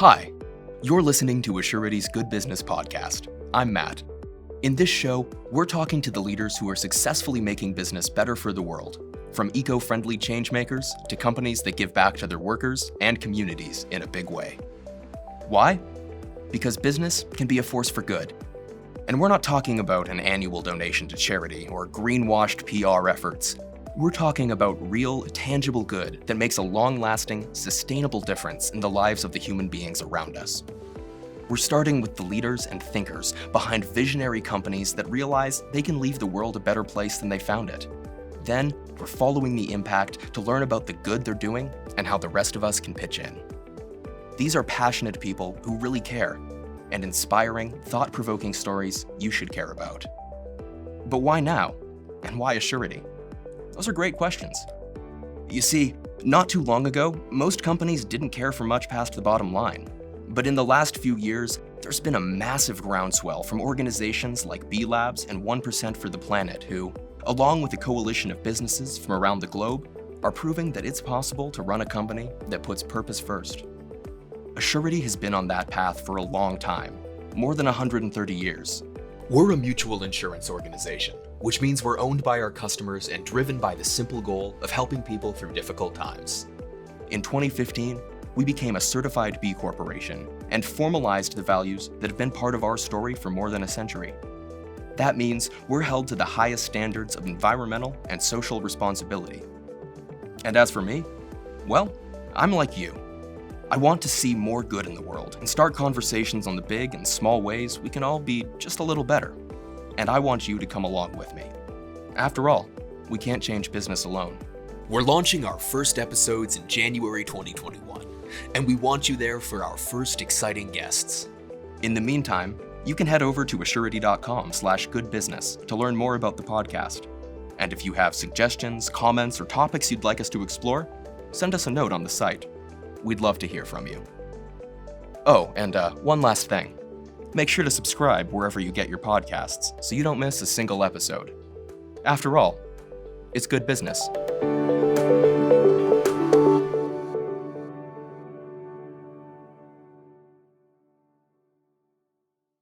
Hi, you're listening to Assurity's Good Business Podcast. I'm Matt. In this show, we're talking to the leaders who are successfully making business better for the world, from eco-friendly changemakers to companies that give back to their workers and communities in a big way. Why? Because business can be a force for good. And we're not talking about an annual donation to charity or greenwashed PR efforts. We're talking about real, tangible good that makes a long-lasting, sustainable difference in the lives of the human beings around us. We're starting with the leaders and thinkers behind visionary companies that realize they can leave the world a better place than they found it. Then, we're following the impact to learn about the good they're doing and how the rest of us can pitch in. These are passionate people who really care, and inspiring, thought-provoking stories you should care about. But why now? And why Assurity? Those are great questions. You see, not too long ago, most companies didn't care for much past the bottom line. But in the last few years, there's been a massive groundswell from organizations like B Labs and 1% for the Planet who, along with a coalition of businesses from around the globe, are proving that it's possible to run a company that puts purpose first. Assurity has been on that path for a long time, more than 130 years. We're a mutual insurance organization, which means we're owned by our customers and driven by the simple goal of helping people through difficult times. In 2015, we became a certified B Corporation and formalized the values that have been part of our story for more than a century. That means we're held to the highest standards of environmental and social responsibility. And as for me, well, I'm like you. I want to see more good in the world and start conversations on the big and small ways we can all be just a little better. And I want you to come along with me. After all, we can't change business alone. We're launching our first episodes in January 2021, and we want you there for our first exciting guests. In the meantime, you can head over to assurity.com/goodbusiness to learn more about the podcast. And if you have suggestions, comments, or topics you'd like us to explore, send us a note on the site. We'd love to hear from you. Oh, and one last thing. Make sure to subscribe wherever you get your podcasts so you don't miss a single episode. After all, it's good business.